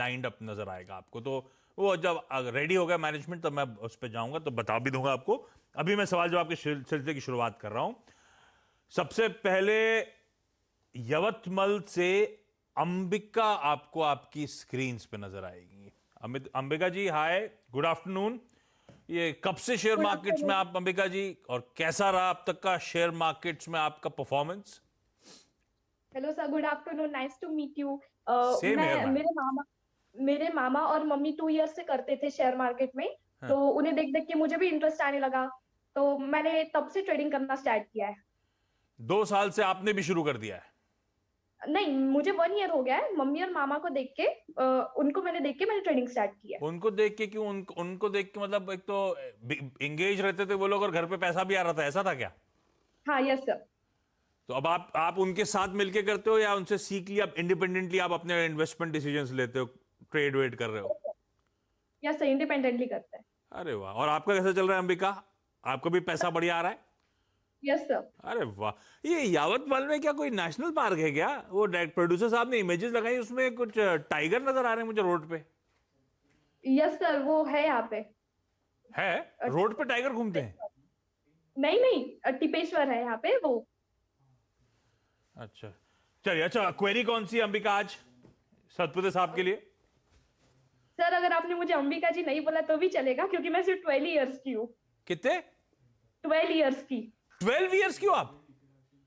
Lined up नजर आएगा आपको। तो वो जब रेडी होगा मैनेजमेंट तब मैं उस पर जाऊंगा तो बता भी दूंगा आपको। अभी मैं सवाल जवाब के सिलसिले की शुरुआत कर रहा हूं। सबसे पहले यवतमल से अंबिका आपको आपकी स्क्रीन पे नजर आएगी। अंबिका जी हाय, गुड आफ्टरनून। ये कब से शेयर गुड मार्केट्स में आफ्टरनून। आप अंबिका जी, और कैसा रहा अब तक का शेयर मार्केट्स में आपका performance? Hello sir, good afternoon, nice to meet you. Same here मैं मैम। मेरे मामा और मम्मी 2 इयर्स से करते थे शेयर मार्केट में। हाँ। तो उन्हें देख देख के मुझे भी इंटरेस्ट आने लगा। तो मैंने तब से ट्रेडिंग करना स्टार्ट किया है। 2 साल से आपने भी शुरू कर दिया है? नहीं, मुझे 1 ईयर हो गया है। मम्मी और मामा को देख के उनको मैंने देख के मैंने ट्रेडिंग स्टार्ट किया है। उनको देख के क्यों? उनको देख के मतलब एक तो एंगेज रहते थे वो लोग और घर पे पैसा भी आ रहा था, ऐसा था क्या? हाँ, यस सर। तो अब आप उनके साथ मिलके करते हो या उनसे सीख लिया, अब इंडिपेंडेंटली आप अपने इन्वेस्टमेंट डिसीजंस लेते हो, ट्रेड वेड कर रहे हो? यस सर, इंडिपेंडेंटली करते हैं। अरे वाह। और आपका कैसा चल रहा है अंबिका? आपको भी पैसा बढ़िया आ रहा है? Yes sir. अरे वाह। ये यावतमल में क्या कोई नेशनल पार्क है क्या? वो प्रोड्यूसर साहब ने इमेजेस लगाई, उसमें कुछ टाइगर नजर आ रहे हैं मुझे रोड पे। यस सर, वो है यहाँ पे। है? रोड पे टाइगर घूमते हैं? नहीं नहीं, टिपेश्वर है यहाँ पे वो। अच्छा। चलिए, अच्छा क्वेरी कौन सी है अंबिका आज सतपुते साहब के लिए? सर, अगर आपने मुझे अंबिका जी नहीं बोला तो भी चलेगा, क्योंकि मैं सिर्फ 12 इयर्स की हूँ। कितने? 12 इयर्स की। 12 ईयर्स की हो आप?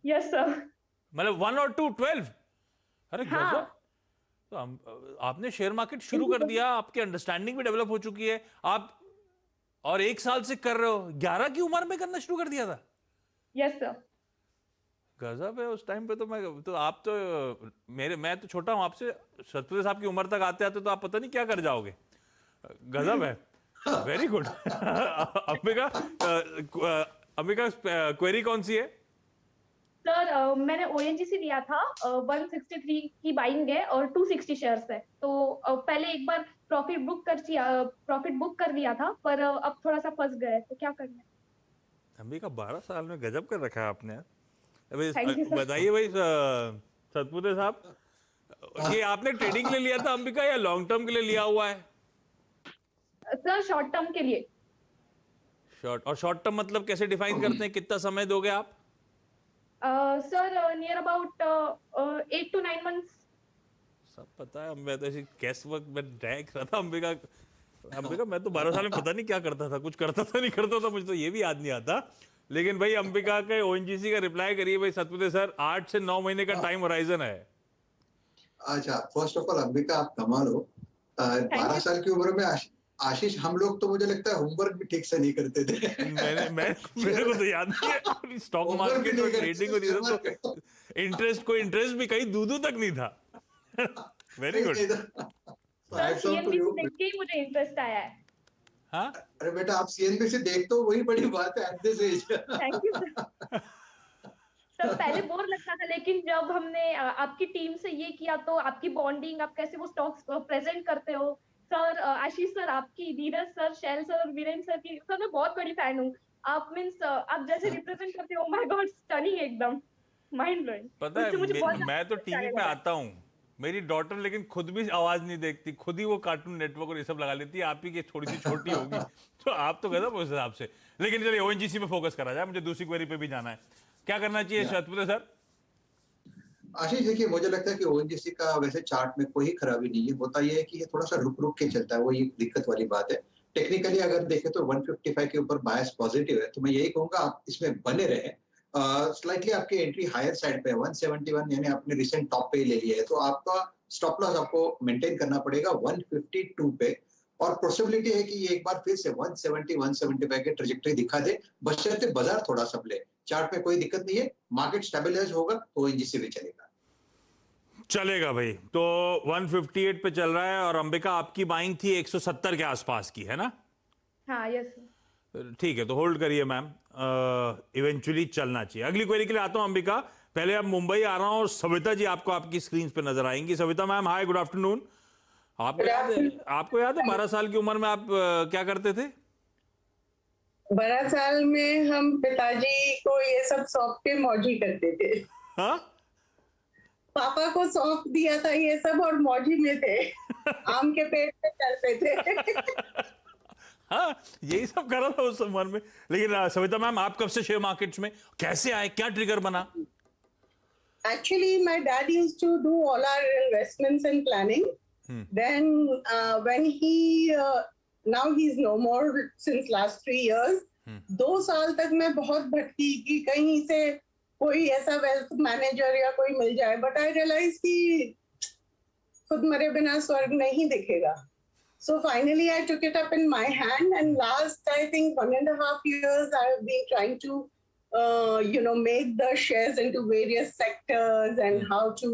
Yes sir. मतलब 1 और 2 12? अरे गजब। हाँ। तो आपने शेयर मार्केट शुरू कर दिया, आपकी अंडरस्टैंडिंग भी डेवलप हो चुकी है आप, और 1 साल से कर रहे हो, 11 की उम्र में करना शुरू कर दिया था? Yes sir. गजब है। उस टाइम पे तो आप तो मैं तो छोटा हूं आपसे, सतपुते साहब की उम्र तक आते आते तो आप पता नहीं क्या कर जाओगे। गजब है। Very good. Ambika, Ambika query कौन सी है? सर, मैंने ओएनजीसी लिया था। 163 की बाइंग है और 260 शेयर्स है। तो पहले एक बार प्रॉफिट बुक कर लिया था, पर अब थोड़ा सा फंस गए, तो क्या करना है। अंबिका 12 साल में गजब कर रखा है आपने। अभी थैंक यू सर। बताइए भाई सतपुते साहब, ये आपने ट्रेडिंग के लिए लिया था अंबिका या लॉन्ग टर्म के लिए लिया हुआ है? सर, शॉर्ट टर्म के लिए। शॉर्ट, और शॉर्ट टर्म मतलब कैसे डिफाइन करते हैं, कितना समय दोगे आप? Sir, near about 8 to 9 months। सब पता है, मैं तो ऐसी कैस वर्क में रह रहा था अंबिका। अंबिका मैं तो 12 साल में पता नहीं क्या करता था, कुछ करता था नहीं करता था, मुझे तो ये भी याद नहीं आता। लेकिन भाई अंबिका के ओएनजीसी का रिप्लाई करिए भाई सतपुते सर, 8 से 9 महीने का टाइम होराइजन है। अच्छा, फर्स्ट ऑफ ऑल अंबिका आप कमाल हो। Thank 12 you. साल की उम्र में आशीष, हम लोग तो मुझे लगता है होमवर्क भी ठीक से नहीं करते थे। मैंने मैं मेरे को तो याद नहीं है स्टॉक होमवर्क भी मार्केट नहीं और करते ट्रेडिंग थे, और ये सब तो इंटरेस्ट भी कहीं दूधू तक नहीं था। Very good. सर, सीएनबीसी देख के ही मुझे इंटरेस्ट आया है। हाँ। अरे बेटा, आप सीएनबीसी देख तो वही बड़ी बात है at this age. Thank you sir. Sir, पहले बोर लगता था, लेकिन जब हमने आपकी टीम से ये किया, तो आपकी बॉन्डिंग, आप कैसे वो स्टॉक्स प्रेजेंट करते हो। सर, आशीष सर, आपकी, धीरज सर, शैल सर और वीरेंद्र सर की, सर मैं बहुत बड़ी फैन हूँ। आप मीन्स आप जैसे रिप्रेजेंट करते हो, माय गॉड, स्टनिंग एकदम, माइंड ब्लोइंग। पता है उससे मुझे बहुत मैं तो ज्यादा टीवी इंटरेस्ट पे आने लगा आता हूँ, मेरी डॉटर लेकिन खुद भी आवाज नहीं देखती, खुद ही वो कार्टून नेटवर्क और ये सब लगा लेती है। आप ही की थोड़ी सी छोटी होगी तो आप तो गजब उस हिसाब से। लेकिन चलिए ओएनजीसी पे फोकस करा जाए, मुझे दूसरी क्वेरी पे भी जाना है। क्या करना चाहिए सतपुते सर? आशीष देखिए, मुझे लगता है कि ओएनजीसी का वैसे चार्ट में कोई खराबी नहीं है। होता यह है कि ये थोड़ा सा रुक रुक के चलता है, वो ये दिक्कत वाली बात है। टेक्निकली अगर देखें तो 155 के ऊपर बायस पॉजिटिव है, तो मैं यही कहूंगा आप इसमें बने रहे। स्लाइटली आपकी एंट्री हायर साइड पे है, 171 यानी आपने रिसेंट टॉप पे ही ले लिया है, तो आपका स्टॉप लॉस आपको मेंटेन करना पड़ेगा 152 पे। और पॉसिबिलिटी है कि ये एक बार फिर से 170 175 की ट्रेजेक्टरी दिखा दे, बशर्ते बाजार थोड़ा संभले। चार्ट में कोई दिक्कत नहीं है, मार्केट स्टेबलाइज होगा तो ओएनजीसी भी चलेगा। चलेगा भाई। तो 158 पे चल रहा है, और अंबिका आपकी बाइंग थी 170 के आसपास की, है ना? हाँ, यस। ठीक है, तो होल्ड करिए मैम, इवेंचुअली चलना चाहिए। अगली क्वेरी के लिए आता हूं अंबिका। पहले अब मुंबई आ रहा हूं, और सविता जी आपको आपकी स्क्रीन पे नजर आएंगी। Savita ma'am hi, good afternoon. आपको याद है 12 साल की उम्र में आप क्या करते थे? 12 साल में हम पिताजी को ये सब सौंप के मौजी करते थे। हाँ? पापा को सौंप दिया था ये सब और मौजी में थे, आम के पेड़ पे चलते थे। हाँ, यही सब कर रहा था उस उम्र में। लेकिन सविता मैम, आप कब से शेयर मार्केट्स में कैसे आए, क्या ट्रिगर बना? Actually, my dad used to do all our investments and planning. Then, when now he's no more since last 3 years. 2 साल तक मैं बहुत भटकी कि कहीं से कोई ऐसा वेल्थ मैनेजर या कोई मिल जाए, बट आई रियलाइज कि खुद मरे बिना स्वर्ग नहीं दिखेगा. So finally, I took it up in my hand, and last, I think 1.5 years, I have been trying to, make the shares into various sectors and how to,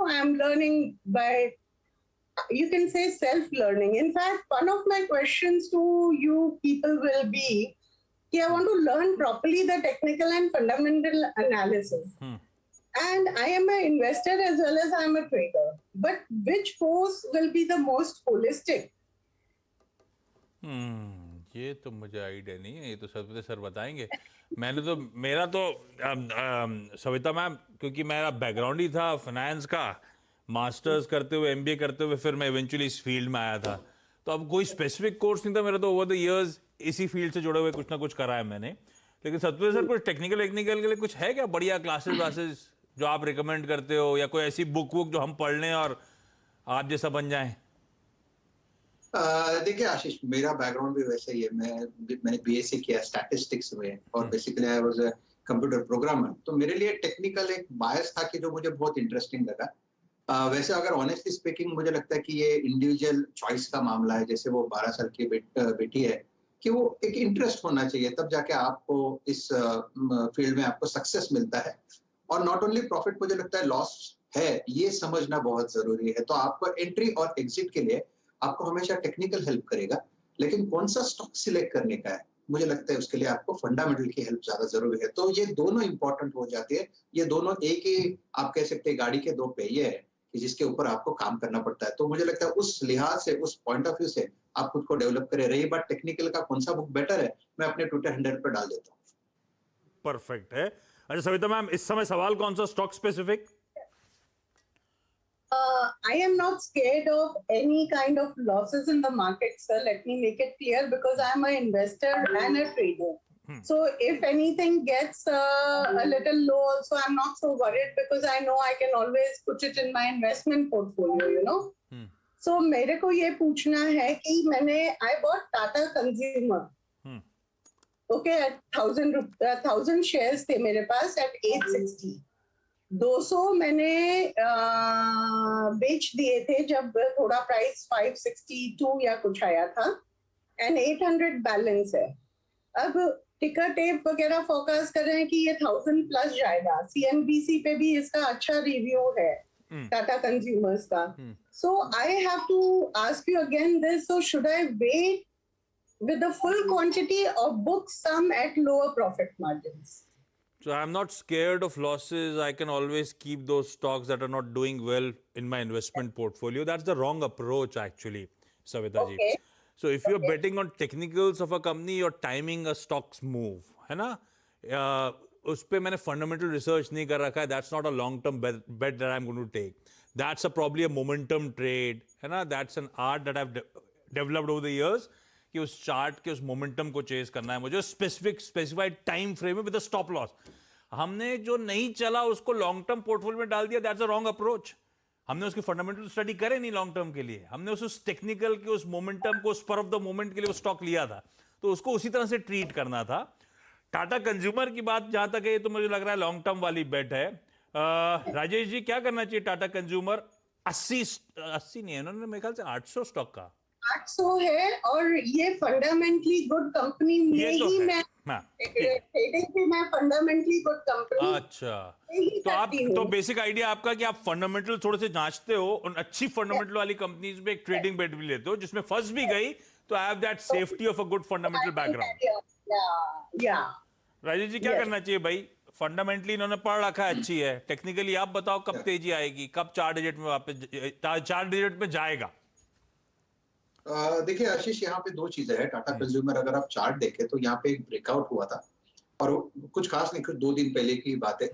I'm learning by, you can say, self-learning. In fact, one of my questions to you people will be, I want to learn properly the technical and fundamental analysis. And I am an investor as well as I am a trader. But which course will be the most holistic? ये तो मुझे idea नहीं है, ये तो sir बताएंगे। मेरा तो सविता मैम, क्योंकि मेरा बैकग्राउंड ही था फाइनेंस का, मास्टर्स करते हुए एमबीए करते हुए फिर मैं इवेंचुअली इस फील्ड में आया था, तो अब कोई स्पेसिफिक कोर्स नहीं था मेरा, तो ओवर द इयर्स इसी फील्ड से जुड़े हुए कुछ ना कुछ करा है मैंने। लेकिन सत्य सर, कुछ टेक्निकल के लिए कुछ है क्या बढ़िया क्लासेस जो आप रिकमेंड करते हो, या कोई ऐसी बुक जो हम पढ़ लें और आप जैसा बन जाएं? देखिए आशीष, मेरा बैकग्राउंड भी वैसे ही है। मैंने बीएससी किया स्टैटिस्टिक्स में, और basically I was a computer programmer. तो मेरे लिए टेक्निकल एक बायस था कि जो मुझे बहुत इंटरेस्टिंग लगा। वैसे अगर ऑनेस्टली स्पीकिंग, मुझे लगता है कि ये इंडिविजुअल चॉइस का मामला है। जैसे वो 12 साल की बेटी है, कि वो एक इंटरेस्ट होना चाहिए, तब जाके आपको इस फील्ड में आपको सक्सेस मिलता है। और नॉट ओनली प्रॉफिट, मुझे लगता है लॉस है, ये समझना बहुत जरूरी है। तो आपको एंट्री और एग्जिट के लिए आपको हमेशा टेक्निकल हेल्प करेगा, लेकिन कौन सा स्टॉक सिलेक्ट करने का है, मुझे लगता है उसके लिए आपको फंडामेंटल की हेल्प ज्यादा जरूरी है। तो ये दोनों इंपॉर्टेंट हो जाती है। ये दोनों एक ही, आप कह सकते हैं, गाड़ी के 2 पहिए है, जिसके ऊपर आपको काम करना पड़ता है। तो मुझे लगता है उस लिहाज से, उस पॉइंट ऑफ व्यू से आप खुद को डेवलप करें। रही बात टेक्निकल का कौन सा बुक बेटर है, मैं अपने ट्विटर हैंडल पर डाल देता हूँ। परफेक्ट है। अच्छा सविता मैम, इस समय सवाल कौन सा, stock specific? I am not scared of any kind of losses in the market, sir. Let me make it clear, because I am an investor and a trader. So if anything gets a little low also, I'm not so worried, because I know I can always put it in my investment portfolio, So मेरे को ये पूछना है कि I bought Tata Consumer. Okay, at 1,000 shares थे मेरे पास at 860. 200 मैंने बेच दिए थे जब थोड़ा प्राइस 562 या कुछ आया था, एंड 800 बैलेंस है। अब टिकर टेप वगैरह फोकस कर रहे हैं कि ये 1000 प्लस जाएगा। सीएनबीसी पे भी इसका अच्छा रिव्यू है टाटा कंज्यूमर्स का। So I have to ask you again this, so should I wait with the full quantity or book some at lower profit margins? So I'm not scared of losses. I can always keep those stocks that are not doing well in my investment portfolio. That's the wrong approach, actually, Savita ji. So if you're betting on technicals of a company, you're timing a stock's move, है ना? उस पे मैंने fundamental research नहीं कर रखा है. That's not a long-term bet that I'm going to take. That's probably a momentum trade, है ना? That's an art that I've developed over the years. कि उस चार्ट के उस मोमेंटम को चेस करना है मुझे स्पेसिफाइड टाइम फ्रेम में विद अ स्टॉप लॉस। हमने जो नहीं चला उसको लॉन्ग टर्म पोर्टफोलियो में डाल दिया, दैट्स अ रॉन्ग अप्रोच। हमने उसकी फंडामेंटल स्टडी करे नहीं लॉन्ग टर्म के लिए, हमने उस टेक्निकल के उस मोमेंटम को, स्पर ऑफ द मोमेंट के लिए वो स्टॉक लिया था, तो उसको उसी तरह से ट्रीट करना था। टाटा कंज्यूमर की बात जहां तक है, तो मुझे लग रहा है लॉन्ग टर्म वाली बेट है। राजेश जी, क्या करना चाहिए टाटा कंज्यूमर? 80 नहीं है, उन्होंने मेरे ख्याल से 800 स्टॉक का 800 है, और ये फंडामेंटली गुड कंपनी में ही मैं ट्रेडिंग पे मैं फंडामेंटली गुड कंपनी। अच्छा, तो आप तो बेसिक आइडिया आपका कि आप फंडामेंटल थोड़े से जांचते हो, उन अच्छी फंडामेंटल वाली कंपनीज में एक ट्रेडिंग बेट भी लेते हो, जिसमें फंस भी गई तो I have that safety of a good fundamental background. Rajesh ji, क्या करना चाहिए भाई? फंडामेंटली इन्होंने पढ़ रखा है, अच्छी है, टेक्निकली आप बताओ कब तेजी आएगी, कब 4 डिजिट में वापस 4 डिजिट में जाएगा? देखिए आशीष, यहाँ पे 2 चीजें हैं। टाटा कंज्यूमर अगर आप चार्ट देखें तो यहाँ पे एक ब्रेकआउट हुआ था, और कुछ खास नहीं, कुछ 2 दिन पहले की बात है।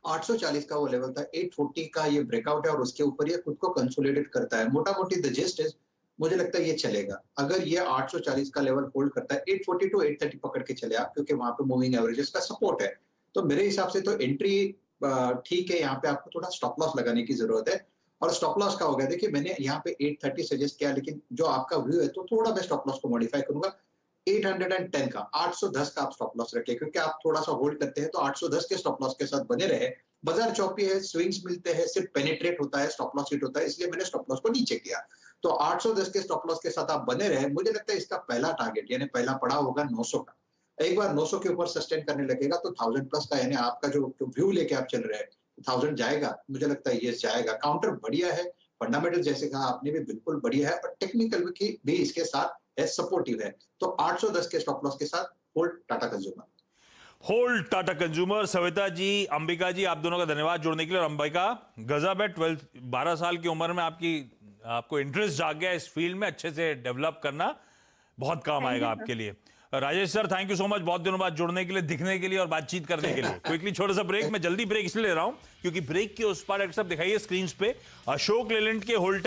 840 का वो लेवल था, 840 का ये ब्रेकआउट है और उसके ऊपर ये खुद को कंसोलिडेट करता है। मोटा मोटी द जिस्ट इज, मुझे लगता है ये चलेगा। अगर ये 840 का लेवल होल्ड करता है, 840 टू 830 पकड़ के चले आप, क्योंकि वहां पे मूविंग एवरेजेस का सपोर्ट है। तो मेरे हिसाब से तो एंट्री ठीक है, यहाँ पे आपको थोड़ा स्टॉप लॉस लगाने की जरूरत है। और स्टॉप लॉस का हो गया, देखिए मैंने यहाँ पे 830 सजेस्ट किया, लेकिन जो आपका व्यू है तो थोड़ा मैं स्टॉप लॉस को मॉडिफाई करूंगा 810 का, 810 का आप स्टॉप लॉस रखिए, क्योंकि आप थोड़ा सा होल्ड करते हैं तो 810 के स्टॉप लॉस के साथ बने रहे। बाजार चौपी है, स्विंग्स मिलते हैं, सिर्फ पेनिट्रेट होता है, स्टॉप लॉस हिट होता है, इसलिए मैंने स्टॉप लॉस को नीचे किया। तो 810 के स्टॉप लॉस के साथ आप बने रहे। मुझे लगता है इसका पहला टारगेट यानी पहला पड़ा होगा 900 का। एक बार 900 के ऊपर सस्टेन करने लगेगा तो 1000 प्लस का, यानी आपका जो व्यू लेके आप चल रहे हैं 1000 जाएगा, मुझे लगता है ये जाएगा। काउंटर बढ़िया है, फंडामेंटल जैसे कहा आपने भी बिल्कुल बढ़िया है, और टेक्निकल की भी इसके साथ है, सपोर्टिव है। तो 810 के स्टॉप लॉस के साथ hold Tata consumer. Hold Tata consumer. Savita ji, Ambika ji, आप दोनों का धन्यवाद जुड़ने के लिए। और अंबिका, गजब है, 12 साल की उम्र में आपको इंटरेस्ट जाग गया इस फील्ड में, अच्छे से डेवलप करना बहुत काम आएगा आपके लिए। Rajesh sir, thank you so much बहुत दिनों बाद जुड़ने के लिए, दिखने के लिए और बातचीत करने के लिए। क्विकली छोटा सा ब्रेक, मैं जल्दी ब्रेक इसलिए ले रहा हूं क्योंकि ब्रेक के उस पार एक सब दिखाइए स्क्रीन पे अशोक लेलैंड के होल्ड